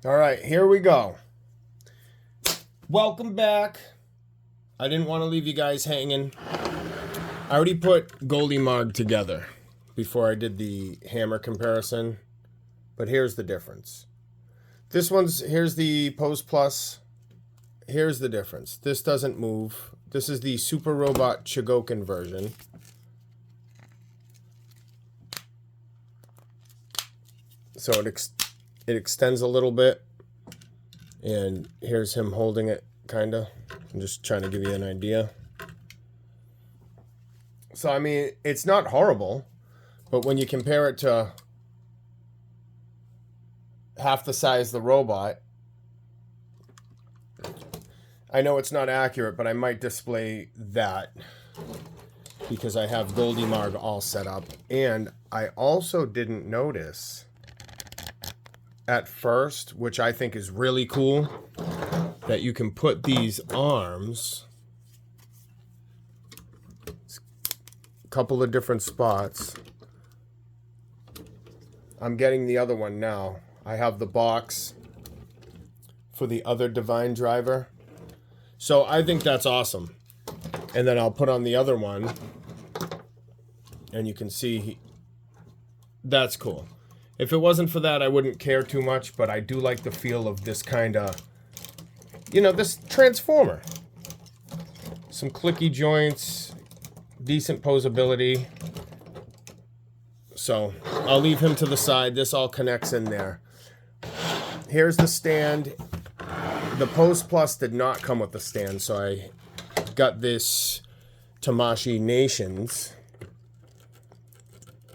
All right, here we go. Welcome back. I didn't want to leave you guys hanging. I already put Goldie Mog together before I did the hammer comparison, but here's the difference. Here's the Pose Plus. Here's the difference. This doesn't move. This is the Super Robot Chogokin version. So it extends a little bit, and here's him holding it, kind of. I'm just trying to give you an idea. So, I mean, it's not horrible, but when you compare it to half the size of the robot, I know it's not accurate, but I might display that because I have Goldie Marg all set up. And I also didn't notice at first, which I think is really cool, that you can put these arms a couple of different spots. I'm getting the other one now. I have the box for the other Divine driver. So I think that's awesome. And then I'll put on the other one, and you can see that's cool. If it wasn't for that, I wouldn't care too much, but I do like the feel of this kind of, this transformer. Some clicky joints, decent posability. So I'll leave him to the side. This all connects in there. Here's the stand. The Pose Plus did not come with the stand, so I got this Tamashii Nations.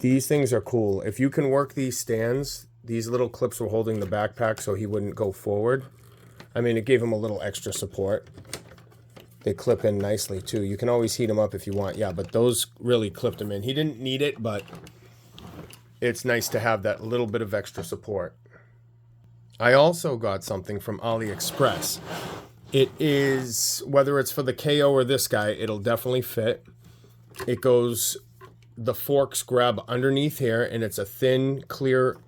These things are cool. If you can work these stands, these little clips were holding the backpack so he wouldn't go forward. I mean, it gave him a little extra support. They clip in nicely too. You can always heat them up if you want. Yeah, but those really clipped him in. He didn't need it, but it's nice to have that little bit of extra support. I also got something from AliExpress. It is, whether it's for the KO or this guy, it'll definitely fit. It goes, the forks grab underneath here, and it's a thin, clear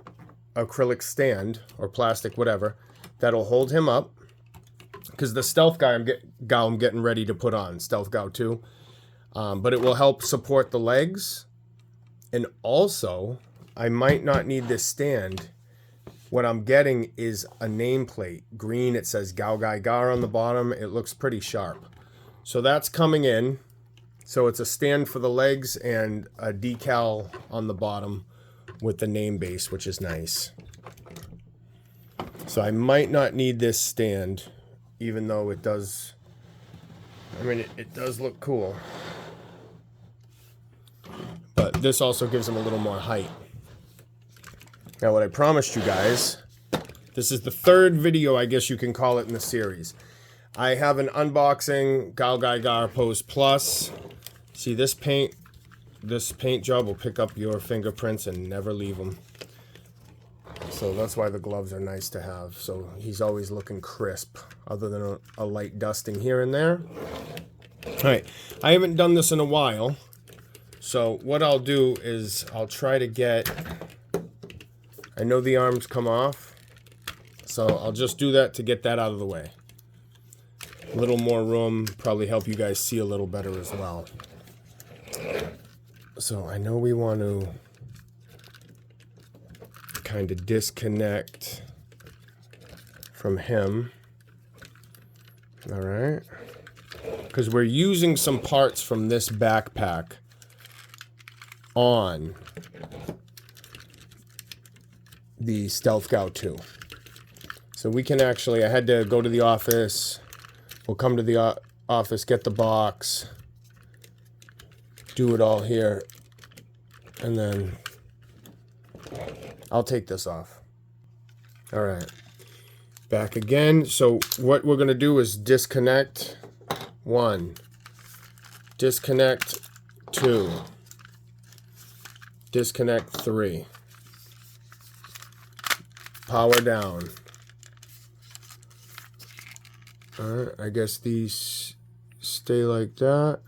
acrylic stand, or plastic, whatever, that'll hold him up. Because the Stealth guy I'm getting ready to put on, Stealth Gao 2. But it will help support the legs. And also, I might not need this stand. What I'm getting is a nameplate. Green, it says Gaogaigar on the bottom. It looks pretty sharp. So that's coming in. So it's a stand for the legs and a decal on the bottom with the name base, which is nice. So I might not need this stand, even though it does, it does look cool. But this also gives him a little more height. Now, what I promised you guys, this is the third video, I guess you can call it, in the series. I have an unboxing Gaogaigar Pose Plus. See, this paint job will pick up your fingerprints and never leave them. So that's why the gloves are nice to have. So he's always looking crisp, other than a light dusting here and there. All right, I haven't done this in a while. So what I'll do is I'll try to get, I know the arms come off, so I'll just do that to get that out of the way. A little more room, probably help you guys see a little better as well. So I know we want to kind of disconnect from him. All right. Because we're using some parts from this backpack on the Stealth Gao 2. So we can actually, I had to go to the office. We'll come to the office, get the box, do it all here, and then I'll take this off. All right, back again. So what we're going to do is disconnect 1, disconnect 2, disconnect 3, power down. All right, I guess these stay like that.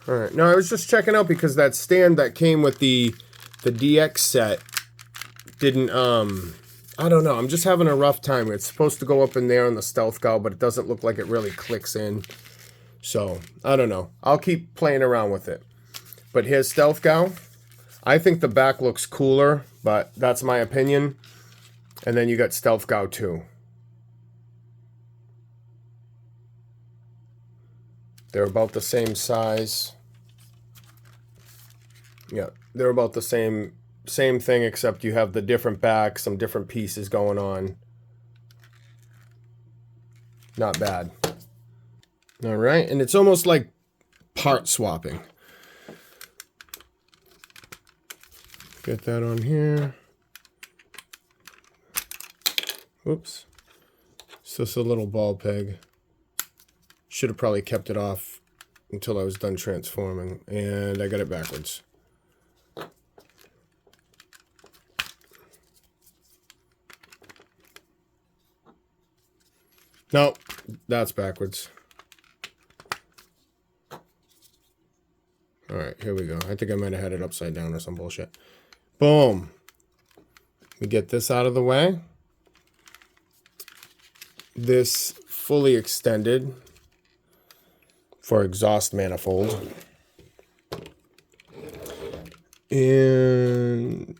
All right. No, I was just checking out because that stand that came with the DX set didn't, I don't know. I'm just having a rough time. It's supposed to go up in there on the Stealth Gao, but it doesn't look like it really clicks in. So, I don't know. I'll keep playing around with it. But here's Stealth Gao. I think the back looks cooler, but that's my opinion. And then you got Stealth Gao 2. They're about the same size. Yeah, they're about the same thing, except you have the different back, some different pieces going on. Not bad. All right, and it's almost like part swapping. Get that on here. Oops. It's just a little ball peg. Should have probably kept it off until I was done transforming. And I got it backwards. No, that's backwards. All right, here we go. I think I might have had it upside down or some bullshit. Boom. We get this out of the way. This fully extended for exhaust manifold. And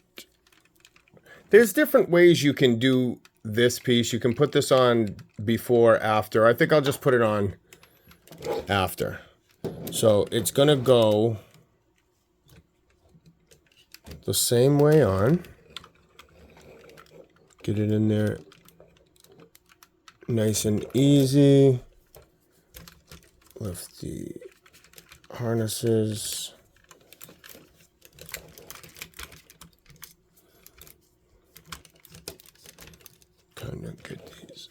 there's different ways you can do this piece. You can put this on before, after. I think I'll just put it on after. So it's going to go the same way on. Get it in there nice and easy. Lift the harnesses. Kind of get these.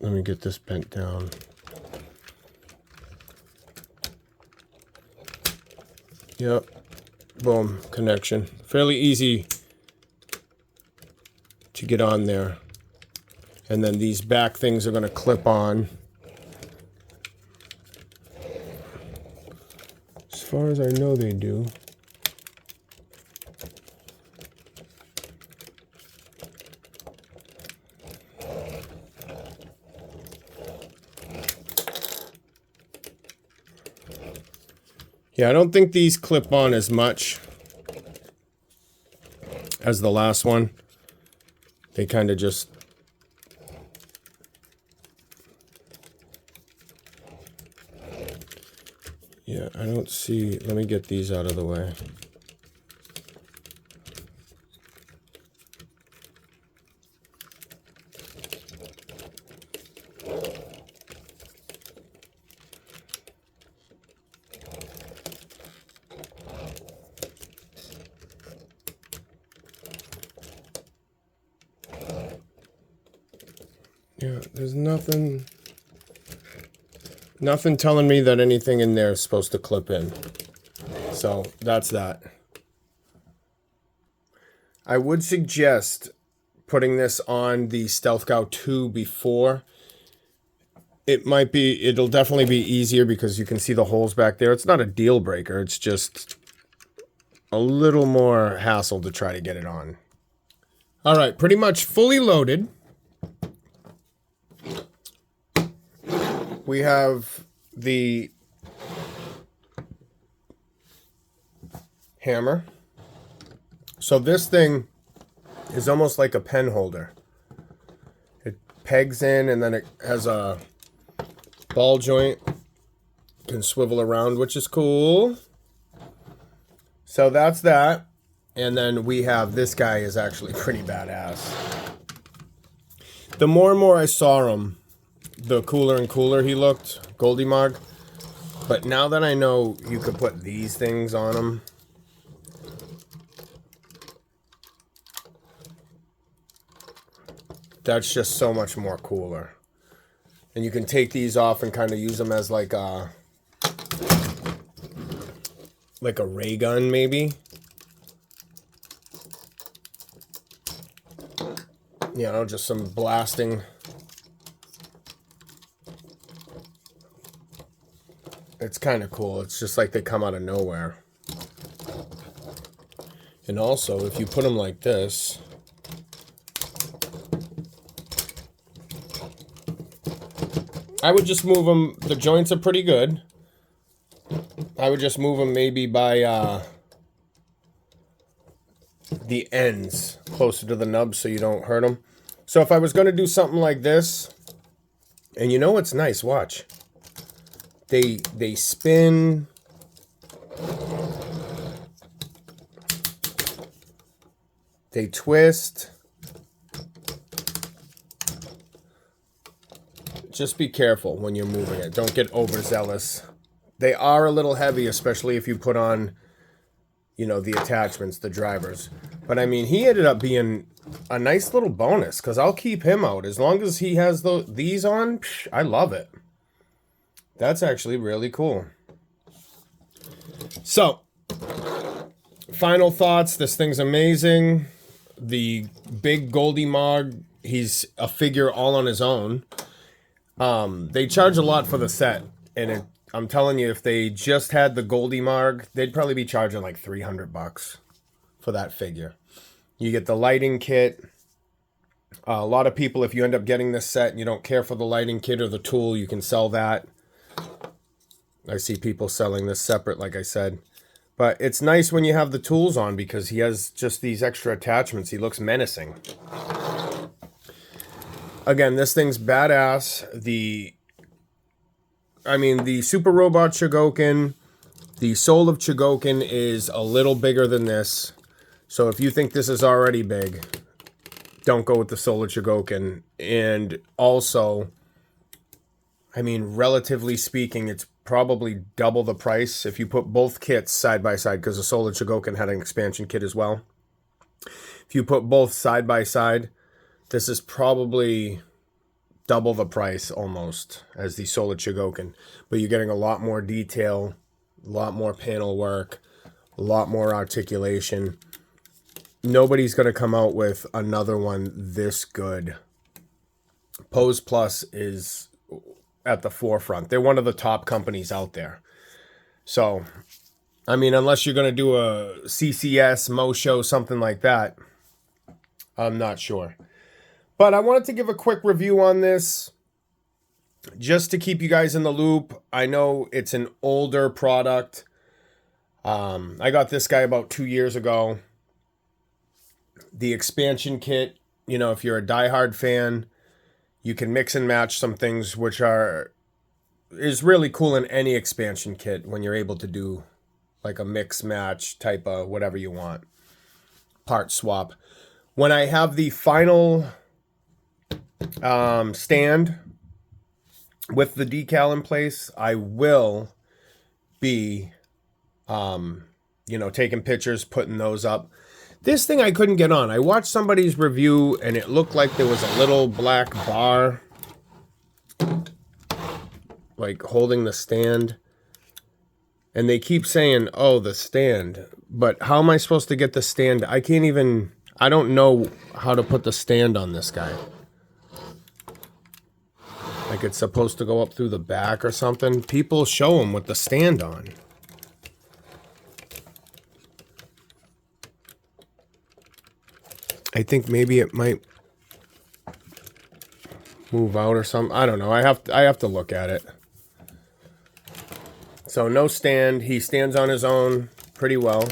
Let me get this bent down. Yep. Boom. Connection. Fairly easy to get on there. And then these back things are going to clip on. As far as I know, they do. Yeah, I don't think these clip on as much as the last one. They kind of just... Yeah, I don't see... Let me get these out of the way. Yeah, there's nothing telling me that anything in there is supposed to clip in. So that's that. I would suggest putting this on the Stealth Gao 2 before. It'll definitely be easier because you can see the holes back there. It's not a deal breaker. It's just a little more hassle to try to get it on. All right, pretty much fully loaded. We have the hammer. So this thing is almost like a pen holder. It pegs in and then it has a ball joint. Can swivel around, which is cool. So that's that. And then we have this guy is actually pretty badass. The more and more I saw him, the cooler and cooler he looked, Goldie Mog. But now that I know you could put these things on him, that's just so much more cooler. And you can take these off and kind of use them as like a ray gun, maybe. You know, just some blasting. It's kind of cool. It's just like they come out of nowhere. And also, if you put them like this, I would just move them. The joints are pretty good. I would just move them maybe by the ends closer to the nub so you don't hurt them. So if I was going to do something like this, and you know what's nice, watch. They spin. They twist. Just be careful when you're moving it. Don't get overzealous. They are a little heavy, especially if you put on, you know, the attachments, the drivers. But I mean, he ended up being a nice little bonus because I'll keep him out. As long as he has these on, I love it. That's actually really cool. So, final thoughts. This thing's amazing. The big Goldie Mog, he's a figure all on his own. They charge a lot for the set, and I'm telling you, if they just had the Goldie Marg, they'd probably be charging like $300 for that figure. You get the lighting kit. A lot of people, if you end up getting this set and you don't care for the lighting kit or the tool, you can sell that. I see people selling this separate, like I said. But it's nice when you have the tools on because he has just these extra attachments. He looks menacing. Again, this thing's badass. The Super Robot Chogokin, the Soul of Chogokin is a little bigger than this. So if you think this is already big, don't go with the Soul of Chogokin. And also, I mean, relatively speaking, it's probably double the price if you put both kits side by side, because the Soul of Chogokin had an expansion kit as well. If you put both side by side, this is probably double the price almost as the Soul of Chogokin. But you're getting a lot more detail, a lot more panel work, a lot more articulation. Nobody's going to come out with another one this good. Pose Plus is at the forefront. They're one of the top companies out there. So, I mean, unless you're going to do a CCS, Mosho, something like that, I'm not sure. But I wanted to give a quick review on this just to keep you guys in the loop. I know it's an older product. I got this guy about 2 years ago. The expansion kit, you know, if you're a diehard fan, you can mix and match some things, which is really cool in any expansion kit when you're able to do like a mix match type of whatever you want. Part swap. When I have the final stand with the decal in place, I will be, taking pictures, putting those up. This thing I couldn't get on. I watched somebody's review and it looked like there was a little black bar like holding the stand. And they keep saying, oh, the stand. But how am I supposed to get the stand? I don't know how to put the stand on this guy. Like it's supposed to go up through the back or something. People show them with the stand on. I think maybe it might move out or something. I don't know. I have to look at it. So no stand. He stands on his own pretty well.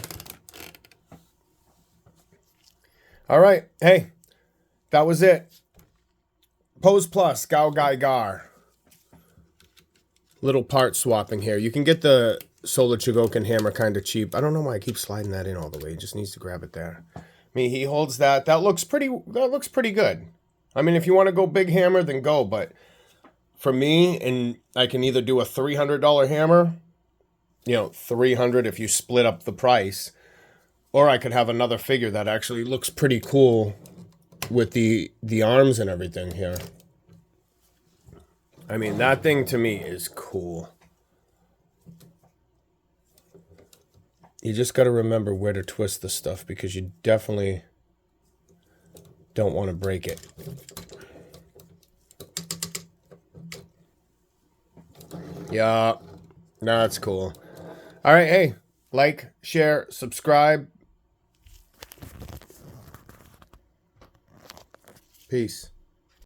All right. Hey, that was it. Pose Plus, Gaogaigar. Little part swapping here. You can get the Solar Chogokin hammer kind of cheap. I don't know why I keep sliding that in all the way. He just needs to grab it there. I mean, he holds that. That looks pretty good. I mean, if you want to go big hammer, then go. But for me, and I can either do a $300 hammer, $300 if you split up the price, or I could have another figure that actually looks pretty cool with the arms and everything here. I mean, that thing to me is cool. You just got to remember where to twist the stuff because you definitely don't want to break it. Yeah. No, that's cool. All right, hey, like, share, subscribe. Peace.